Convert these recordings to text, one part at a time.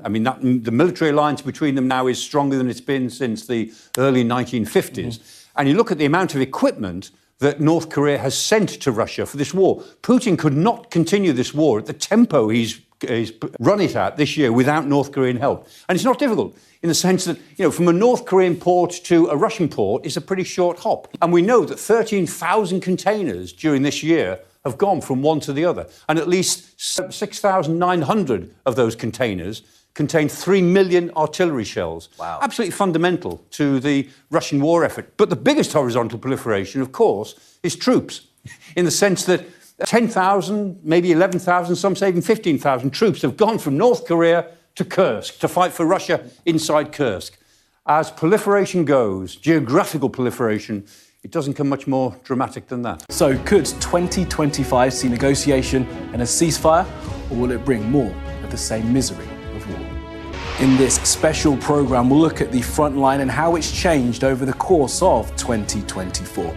I mean, the military alliance between them now is stronger than it's been since the early 1950s. And you look at the amount of equipment that North Korea has sent to Russia for this war. Putin could not continue this war at the tempo he's run it at this year without North Korean help. And it's not difficult in the sense that, from a North Korean port to a Russian port is a pretty short hop. And we know that 13,000 containers during this year have gone from one to the other. And at least 6,900 of those containers contain 3 million artillery shells. Wow. Absolutely fundamental to the Russian war effort. But the biggest horizontal proliferation, of course, is troops, in the sense that 10,000, maybe 11,000, some say even 15,000 troops have gone from North Korea to Kursk to fight for Russia inside Kursk. As proliferation goes, geographical proliferation, it doesn't come much more dramatic than that. So could 2025 see negotiation and a ceasefire, or will it bring more of the same misery of war? In this special program, we'll look at the front line and how it's changed over the course of 2024.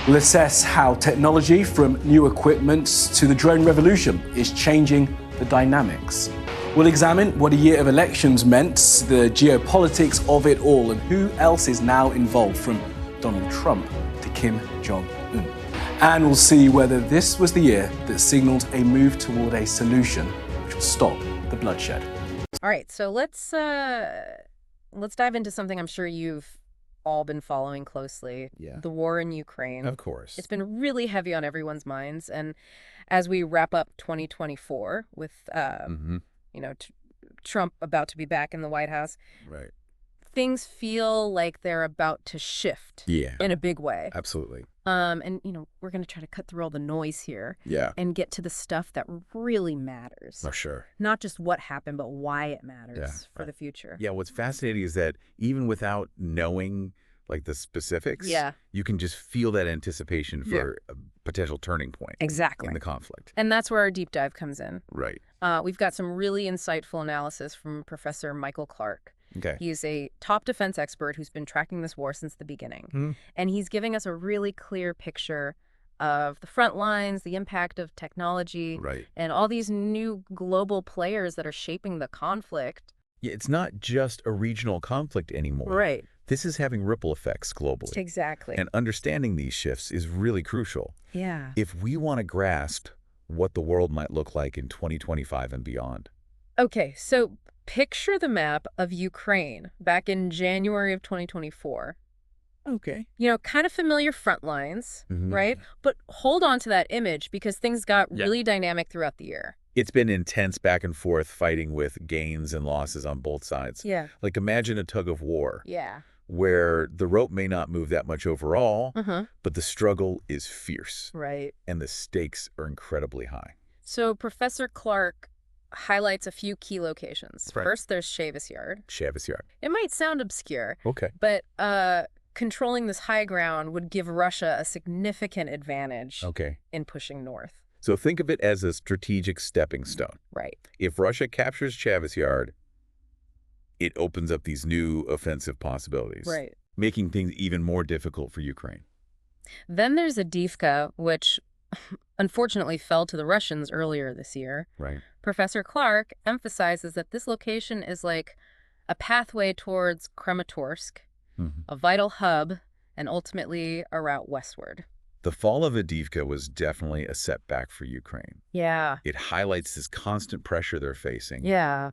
We'll assess how technology, from new equipment to the drone revolution, is changing the dynamics. We'll examine what a year of elections meant, the geopolitics of it all, and who else is now involved, from Donald Trump to Kim Jong-un. And we'll see whether this was the year that signaled a move toward a solution which will stop the bloodshed. All right, so let's dive into something I'm sure you've all been following closely. Yeah. The war in Ukraine. Of course. It's been really heavy on everyone's minds. And as we wrap up 2024 with, Trump about to be back in the White House, right, things feel like they're about to shift in a big way. Absolutely. And, we're going to try to cut through all the noise here and get to the stuff that really matters. Oh, sure. Not just what happened, but why it matters for the future. Yeah, what's fascinating is that even without knowing the specifics, you can just feel that anticipation for a potential turning point in the conflict. And that's where our deep dive comes in. Right. We've got some really insightful analysis from Professor Michael Clark. Okay. He's a top defense expert who's been tracking this war since the beginning. And he's giving us a really clear picture of the front lines, the impact of technology, and all these new global players that are shaping the conflict. Yeah, it's not just a regional conflict anymore. Right. This is having ripple effects globally. Exactly. And understanding these shifts is really crucial. Yeah. If we want to grasp what the world might look like in 2025 and beyond. Okay, so picture the map of Ukraine back in January of 2024. Okay. Kind of familiar front lines, right? But hold on to that image because things got really dynamic throughout the year. It's been intense back and forth fighting with gains and losses on both sides. Yeah. Imagine a tug of war. Yeah. Where the rope may not move that much overall, but the struggle is fierce. Right. And the stakes are incredibly high. So Professor Clark highlights a few key locations. Right. First, there's Chavis Yard. Chavis Yard. It might sound obscure. Okay. But controlling this high ground would give Russia a significant advantage in pushing north. So think of it as a strategic stepping stone. Right. If Russia captures Chavis Yard, it opens up these new offensive possibilities, making things even more difficult for Ukraine. Then there's Avdiivka, which unfortunately fell to the Russians earlier this year. Right. Professor Clark emphasizes that this location is like a pathway towards Kramatorsk, a vital hub, and ultimately a route westward. The fall of Avdiivka was definitely a setback for Ukraine. Yeah. It highlights this constant pressure they're facing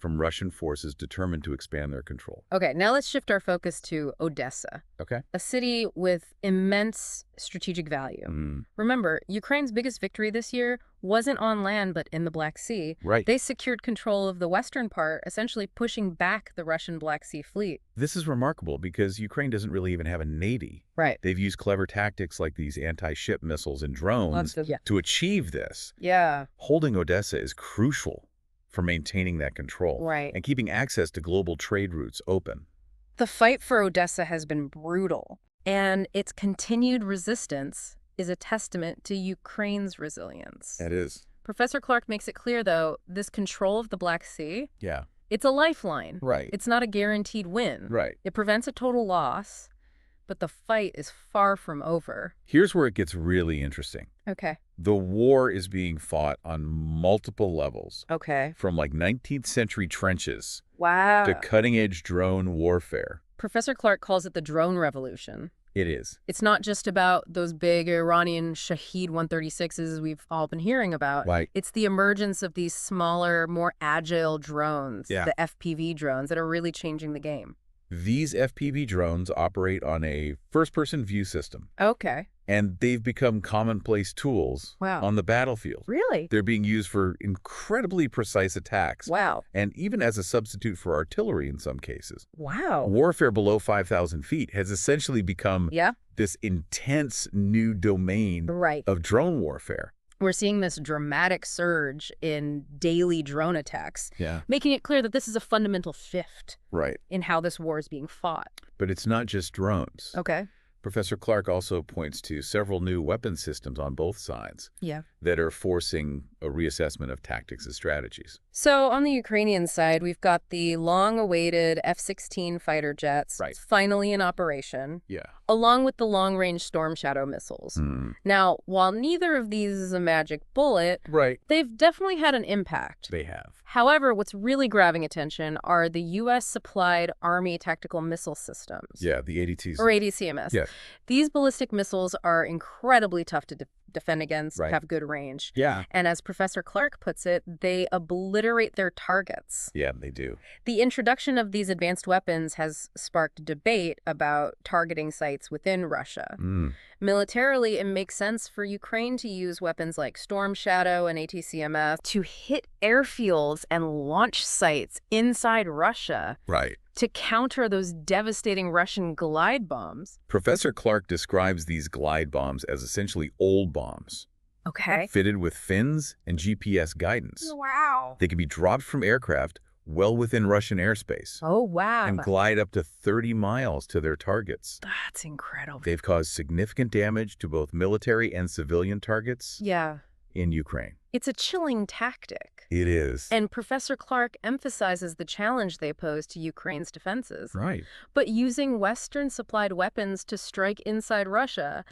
from Russian forces determined to expand their control. Okay, now let's shift our focus to Odessa. Okay. A city with immense strategic value. Remember, Ukraine's biggest victory this year wasn't on land, but in the Black Sea. Right. They secured control of the western part, essentially pushing back the Russian Black Sea fleet. This is remarkable because Ukraine doesn't really even have a navy. Right. They've used clever tactics like these anti-ship missiles and drones to achieve this. Yeah. Holding Odessa is crucial for maintaining that control and keeping access to global trade routes open. The fight for Odessa has been brutal, and its continued resistance is a testament to Ukraine's resilience. It is. Professor Clark makes it clear, though, this control of the Black Sea, it's a lifeline. Right. It's not a guaranteed win. Right. It prevents a total loss, but the fight is far from over. Here's where it gets really interesting. Okay. The war is being fought on multiple levels. Okay. From 19th century trenches Wow. to cutting-edge drone warfare. Professor Clark calls it the drone revolution. It is. It's not just about those big Iranian Shahed 136s we've all been hearing about. Right. It's the emergence of these smaller, more agile drones, the FPV drones, that are really changing the game. These FPV drones operate on a first-person view system. Okay. And they've become commonplace tools on the battlefield. Really? They're being used for incredibly precise attacks. Wow. And even as a substitute for artillery in some cases. Wow. Warfare below 5,000 feet has essentially become this intense new domain of drone warfare. We're seeing this dramatic surge in daily drone attacks, making it clear that this is a fundamental shift in how this war is being fought. But it's not just drones. Okay. Professor Clark also points to several new weapon systems on both sides that are forcing a reassessment of tactics and strategies. So on the Ukrainian side, we've got the long-awaited F-16 fighter jets finally in operation, along with the long-range Storm Shadow missiles. Now, while neither of these is a magic bullet, they've definitely had an impact. They have. However, what's really grabbing attention are the U.S.-supplied Army tactical missile systems. Yeah, the ADTs. Or ADCMS. Yeah. These ballistic missiles are incredibly tough to defend against, have good range. Yeah. And as Professor Clark puts it, they obliterate their targets. Yeah, they do. The introduction of these advanced weapons has sparked debate about targeting sites within Russia. Militarily, it makes sense for Ukraine to use weapons like Storm Shadow and ATCMS to hit airfields and launch sites inside Russia. To counter those devastating Russian glide bombs. Professor Clark describes these glide bombs as essentially old bombs. Okay. Fitted with fins and GPS guidance. Wow. They can be dropped from aircraft well within Russian airspace. Oh, wow. And glide up to 30 miles to their targets. That's incredible. They've caused significant damage to both military and civilian targets in Ukraine. It's a chilling tactic. It is. And Professor Clark emphasizes the challenge they pose to Ukraine's defenses. Right. But using Western-supplied weapons to strike inside Russia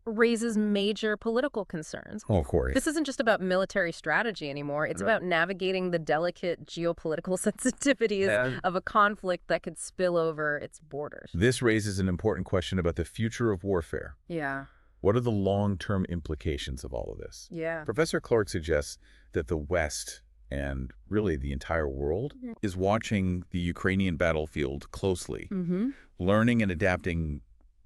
raises major political concerns. Oh, of course. This isn't just about military strategy anymore. It's about navigating the delicate geopolitical sensitivities of a conflict that could spill over its borders. This raises an important question about the future of warfare. Yeah. What are the long-term implications of all of this? Yeah. Professor Clark suggests that the West, and really the entire world, is watching the Ukrainian battlefield closely, learning and adapting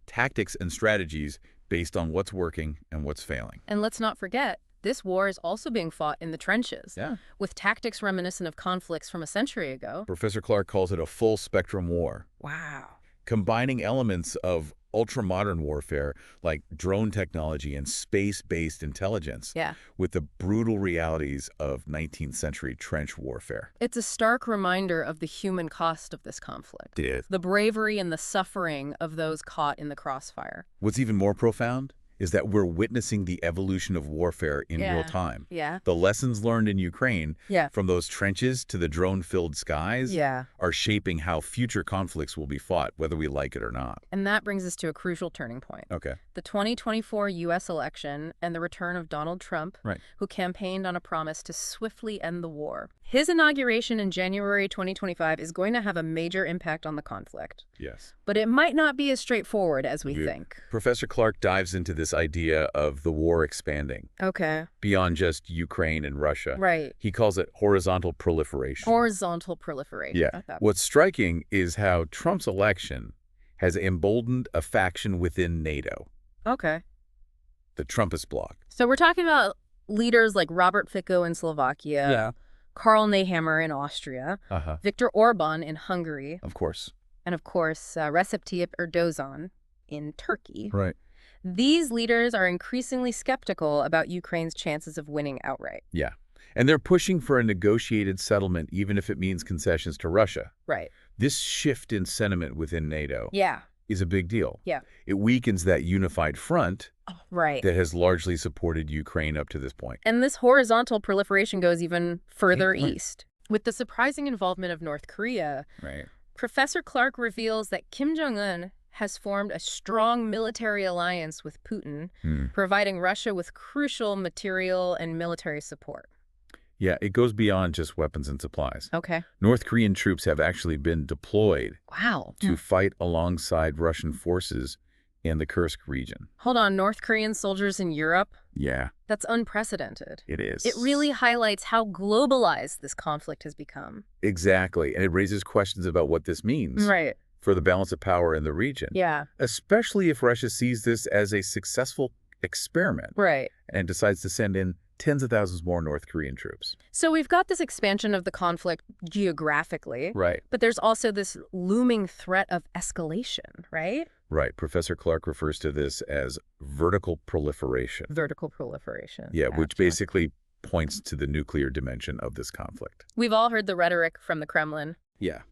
tactics and strategies based on what's working and what's failing. And let's not forget, this war is also being fought in the trenches, with tactics reminiscent of conflicts from a century ago. Professor Clark calls it a full-spectrum war. Wow. Combining elements of ultra-modern warfare like drone technology and space-based intelligence with the brutal realities of 19th century trench warfare. It's a stark reminder of the human cost of this conflict. It is. The bravery and the suffering of those caught in the crossfire. What's even more profound is that we're witnessing the evolution of warfare in real time. The lessons learned in Ukraine, from those trenches to the drone-filled skies, are shaping how future conflicts will be fought, whether we like it or not. And that brings us to a crucial turning point. Okay. The 2024 U.S. election and the return of Donald Trump, who campaigned on a promise to swiftly end the war. His inauguration in January 2025 is going to have a major impact on the conflict. Yes. But it might not be as straightforward as we think. Professor Clark dives into this idea of the war expanding. Okay. Beyond just Ukraine and Russia. Right. He calls it horizontal proliferation. Horizontal proliferation. Yeah. What's striking is how Trump's election has emboldened a faction within NATO. Okay. The Trumpist bloc. So we're talking about leaders like Robert Fico in Slovakia. Karl Nehammer in Austria. Viktor Orban in Hungary. Of course. And of course, Recep Tayyip Erdogan in Turkey. Right. These leaders are increasingly skeptical about Ukraine's chances of winning outright. Yeah. And they're pushing for a negotiated settlement, even if it means concessions to Russia. Right. This shift in sentiment within NATO is a big deal. Yeah. It weakens that unified front that has largely supported Ukraine up to this point. And this horizontal proliferation goes even further east. With the surprising involvement of North Korea, Professor Clark reveals that Kim Jong-un has formed a strong military alliance with Putin, providing Russia with crucial material and military support. Yeah, it goes beyond just weapons and supplies. Okay. North Korean troops have actually been deployed Wow. to fight alongside Russian forces in the Kursk region. Hold on, North Korean soldiers in Europe? Yeah, That's unprecedented. it is. It really highlights how globalized this conflict has become. Exactly, and it raises questions about what this means Right. for the balance of power in the region. Yeah. Especially if Russia sees this as a successful experiment Right. and decides to send in tens of thousands more North Korean troops. So we've got this expansion of the conflict geographically, Right. but there's also this looming threat of escalation, right? Right. Professor Clark refers to this as vertical proliferation. Vertical proliferation. Yeah, which Gotcha. basically points to the nuclear dimension of this conflict. We've all heard the rhetoric from the Kremlin. Yeah.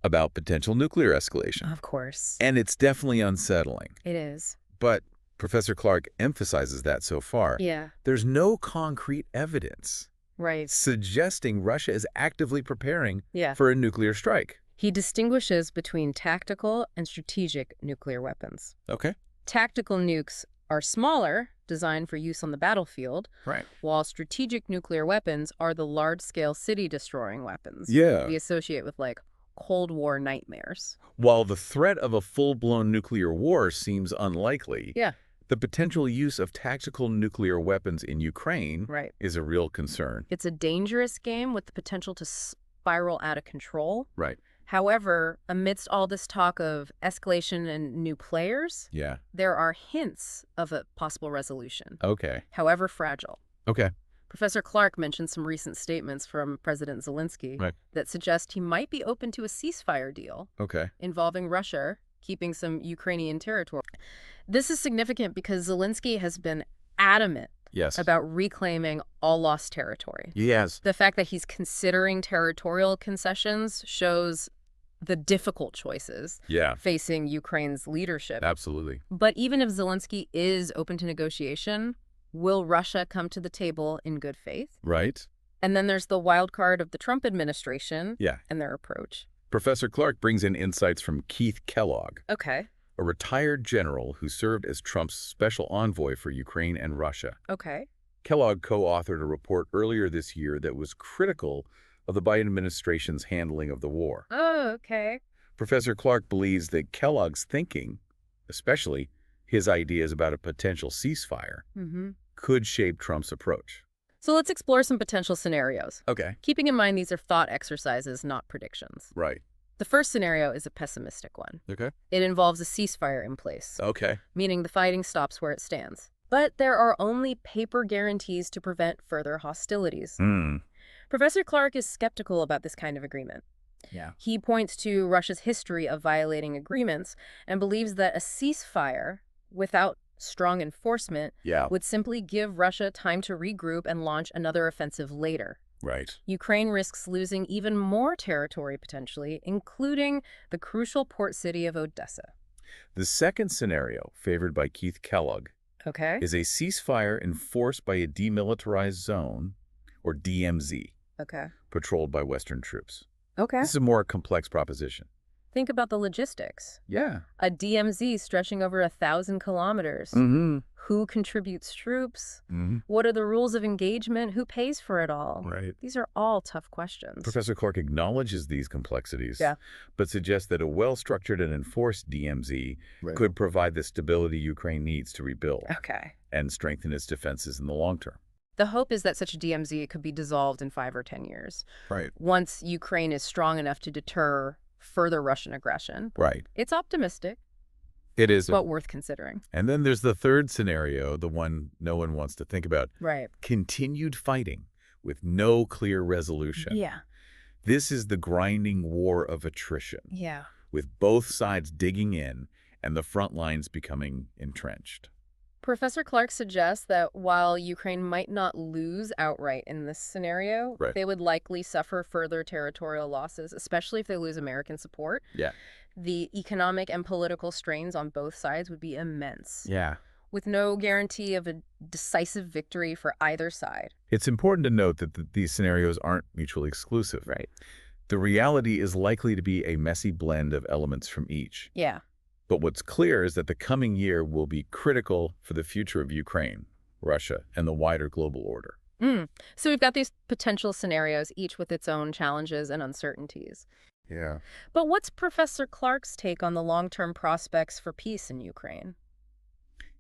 About potential nuclear escalation. Of course. And it's definitely unsettling. It is. But Professor Clark emphasizes that so far, Yeah. there's no concrete evidence Right. suggesting Russia is actively preparing Yeah. for a nuclear strike. He distinguishes between tactical and strategic nuclear weapons. Okay. Tactical nukes are smaller, designed for use on the battlefield, Right. while strategic nuclear weapons are the large-scale city-destroying weapons Yeah. we associate with, like, Cold War nightmares. While the threat of a full-blown nuclear war seems unlikely, Yeah. the potential use of tactical nuclear weapons in Ukraine Right. is a real concern. It's a dangerous game with the potential to spiral out of control. Right. However, amidst all this talk of escalation and new players, Yeah. there are hints of a possible resolution, Okay. however fragile. Okay. Professor Clark mentioned some recent statements from President Zelensky Right. that suggest he might be open to a ceasefire deal Okay. involving Russia keeping some Ukrainian territory. This is significant because Zelensky has been adamant Yes. about reclaiming all lost territory. Yes. The fact that he's considering territorial concessions shows the difficult choices Yeah. facing Ukraine's leadership. Absolutely. But even if Zelensky is open to negotiation, will Russia come to the table in good faith? Right. And then there's the wild card of the Trump administration Yeah. and their approach. Professor Clark brings in insights from Keith Kellogg, Okay. a retired general who served as Trump's special envoy for Ukraine and Russia. Okay. Kellogg co-authored a report earlier this year that was critical of the Biden administration's handling of the war. Oh, okay. Professor Clark believes that Kellogg's thinking, especially his ideas about a potential ceasefire, Mm-hmm. could shape Trump's approach. So let's explore some potential scenarios. Okay. Keeping in mind these are thought exercises, not predictions. Right. The first scenario is a pessimistic one. Okay. It involves a ceasefire in place, Okay. meaning the fighting stops where it stands. But there are only paper guarantees to prevent further hostilities. Professor Clark is skeptical about this kind of agreement. Yeah. He points to Russia's history of violating agreements and believes that a ceasefire without strong enforcement Yeah. would simply give Russia time to regroup and launch another offensive later. Right. Ukraine risks losing even more territory potentially, including the crucial port city of Odessa. The second scenario, favored by Keith Kellogg, Okay? is a ceasefire enforced by a demilitarized zone, or DMZ, Okay. patrolled by Western troops. Okay. This is a more complex proposition. Think about the logistics. Yeah. A DMZ stretching over 1,000 kilometers. Mm-hmm. Who contributes troops? Mm-hmm. What are the rules of engagement? Who pays for it all? Right. These are all tough questions. Professor Clark acknowledges these complexities, Yeah. but suggests that a well-structured and enforced DMZ could provide the stability Ukraine needs to rebuild Okay. and strengthen its defenses in the long term. The hope is that such a DMZ could be dissolved in 5 or 10 years. Right. Once Ukraine is strong enough to deter further Russian aggression. Right. It's optimistic, It is. but worth considering. And then there's the third scenario, the one no one wants to think about. Right. Continued fighting with no clear resolution. Yeah. This is the grinding war of attrition, Yeah. with both sides digging in and the front lines becoming entrenched. Professor Clark suggests that while Ukraine might not lose outright in this scenario, Right. they would likely suffer further territorial losses, especially if they lose American support. Yeah. The economic and political strains on both sides would be immense, Yeah. with no guarantee of a decisive victory for either side. It's important to note that these scenarios aren't mutually exclusive. Right. The reality is likely to be a messy blend of elements from each. Yeah. But what's clear is that the coming year will be critical for the future of Ukraine, Russia, and the wider global order. So we've got these potential scenarios, each with its own challenges and uncertainties. Yeah. But what's Professor Clark's take on the long-term prospects for peace in Ukraine?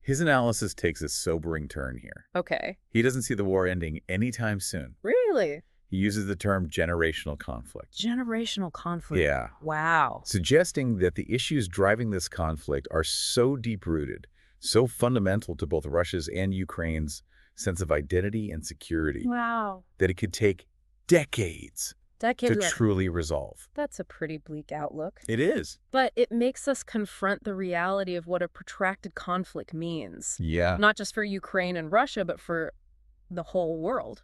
His analysis takes a sobering turn here. Okay. He doesn't see the war ending anytime soon. Really? He uses the term generational conflict. Generational conflict. Yeah. Wow. Suggesting that the issues driving this conflict are so deep-rooted, so fundamental to both Russia's and Ukraine's sense of identity and security, Wow. that it could take decades to Decades. truly resolve. That's a pretty bleak outlook. It is. But it makes us confront the reality of what a protracted conflict means. Yeah. Not just for Ukraine and Russia, but for the whole world.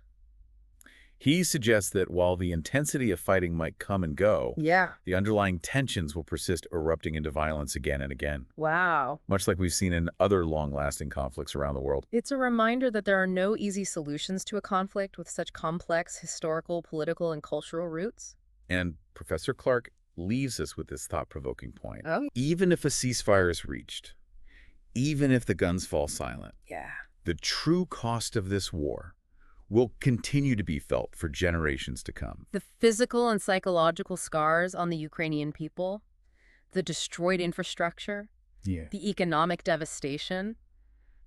He suggests that while the intensity of fighting might come and go, Yeah. the underlying tensions will persist, erupting into violence again and again, Wow. much like we've seen in other long-lasting conflicts around the world. It's a reminder that there are no easy solutions to a conflict with such complex historical, political, and cultural roots. And Professor Clark leaves us with this thought-provoking point. Oh. Even if a ceasefire is reached, even if the guns fall silent, Yeah. the true cost of this war will continue to be felt for generations to come. The physical and psychological scars on the Ukrainian people, the destroyed infrastructure, the economic devastation,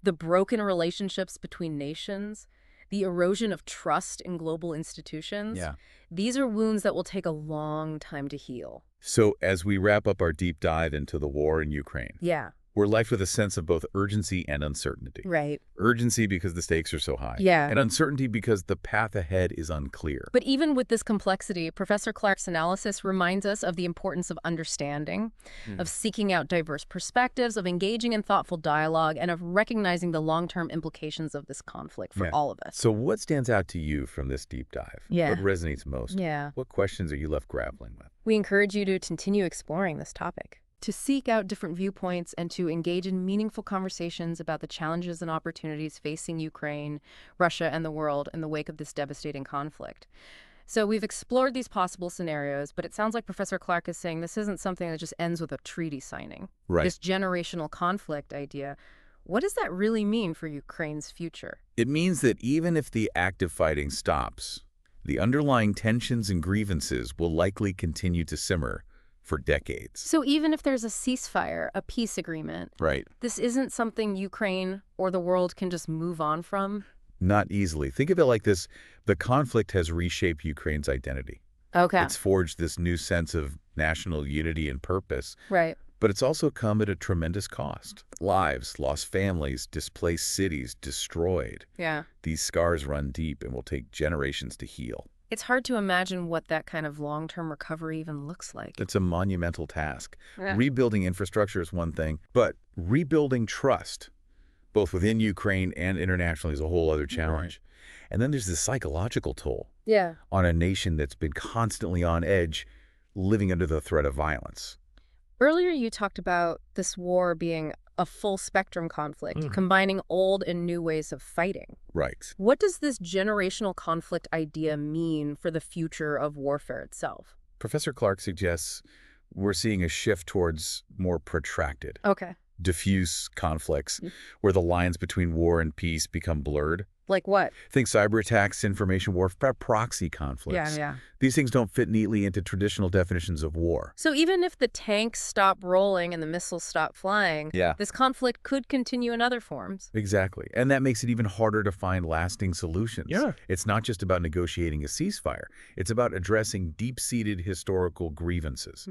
the broken relationships between nations, the erosion of trust in global institutions. Yeah. These are wounds that will take a long time to heal. So as we wrap up our deep dive into the war in Ukraine, Yeah. we're left with a sense of both urgency and uncertainty. Right. Urgency because the stakes are so high. Yeah. And uncertainty because the path ahead is unclear. But even with this complexity, Professor Clark's analysis reminds us of the importance of understanding, of seeking out diverse perspectives, of engaging in thoughtful dialogue, and of recognizing the long-term implications of this conflict for all of us. So what stands out to you from this deep dive? Yeah. What resonates most? Yeah. What questions are you left grappling with? We encourage you to continue exploring this topic, to seek out different viewpoints and to engage in meaningful conversations about the challenges and opportunities facing Ukraine, Russia, and the world in the wake of this devastating conflict. So we've explored these possible scenarios, but it sounds like Professor Clark is saying this isn't something that just ends with a treaty signing. Right. This generational conflict idea, what does that really mean for Ukraine's future? It means that even if the active fighting stops, the underlying tensions and grievances will likely continue to simmer for decades. So even if there's a ceasefire, a peace agreement, Right. this isn't something Ukraine or the world can just move on from? Not easily. Think of it like this. The conflict has reshaped Ukraine's identity. Okay. It's forged this new sense of national unity and purpose. Right. But it's also come at a tremendous cost. Lives, lost families, displaced cities, destroyed. Yeah. These scars run deep and will take generations to heal. It's hard to imagine what that kind of long-term recovery even looks like. It's a monumental task. Yeah. Rebuilding infrastructure is one thing, but rebuilding trust, both within Ukraine and internationally, is a whole other challenge. And then there's the psychological toll Yeah. on a nation that's been constantly on edge, living under the threat of violence. Earlier you talked about this war being a full spectrum conflict, combining old and new ways of fighting. Right. What does this generational conflict idea mean for the future of warfare itself? Professor Clark suggests we're seeing a shift towards more protracted, Okay. diffuse conflicts where the lines between war and peace become blurred. Like what? Think cyber attacks, information warfare, proxy conflicts. Yeah. These things don't fit neatly into traditional definitions of war. So even if the tanks stop rolling and the missiles stop flying, Yeah. this conflict could continue in other forms. Exactly. And that makes it even harder to find lasting solutions. Yeah. It's not just about negotiating a ceasefire. It's about addressing deep-seated historical grievances,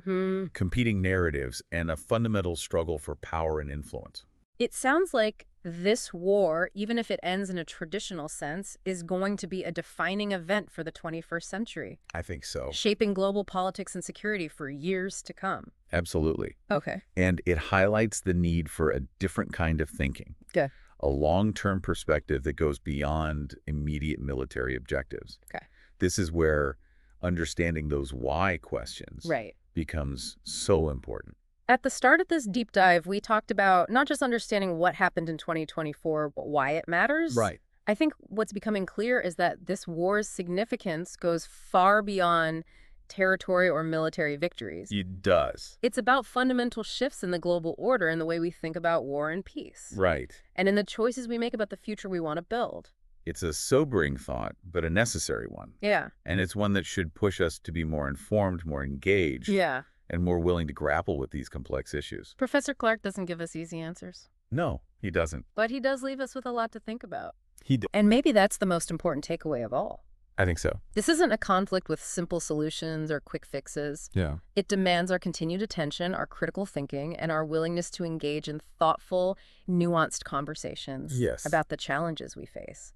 competing narratives, and a fundamental struggle for power and influence. It sounds like this war, even if it ends in a traditional sense, is going to be a defining event for the 21st century, I think so. shaping global politics and security for years to come. Absolutely. Okay. And it highlights the need for a different kind of thinking. Okay. A long-term perspective that goes beyond immediate military objectives. Okay. This is where understanding those why questions Right. becomes so important. At the start of this deep dive, we talked about not just understanding what happened in 2024, but why it matters. Right. I think what's becoming clear is that this war's significance goes far beyond territory or military victories. It does. It's about fundamental shifts in the global order and the way we think about war and peace. Right. And in the choices we make about the future we want to build. It's a sobering thought, but a necessary one. Yeah. And it's one that should push us to be more informed, more engaged, Yeah. and more willing to grapple with these complex issues. Professor Clark doesn't give us easy answers. No, he doesn't. But he does leave us with a lot to think about. He does. And maybe that's the most important takeaway of all. I think so. This isn't a conflict with simple solutions or quick fixes. Yeah. It demands our continued attention, our critical thinking, and our willingness to engage in thoughtful, nuanced conversations about the challenges we face.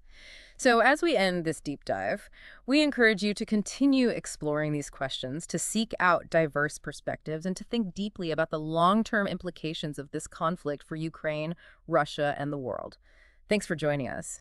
So as we end this deep dive, we encourage you to continue exploring these questions, to seek out diverse perspectives, and to think deeply about the long-term implications of this conflict for Ukraine, Russia, and the world. Thanks for joining us.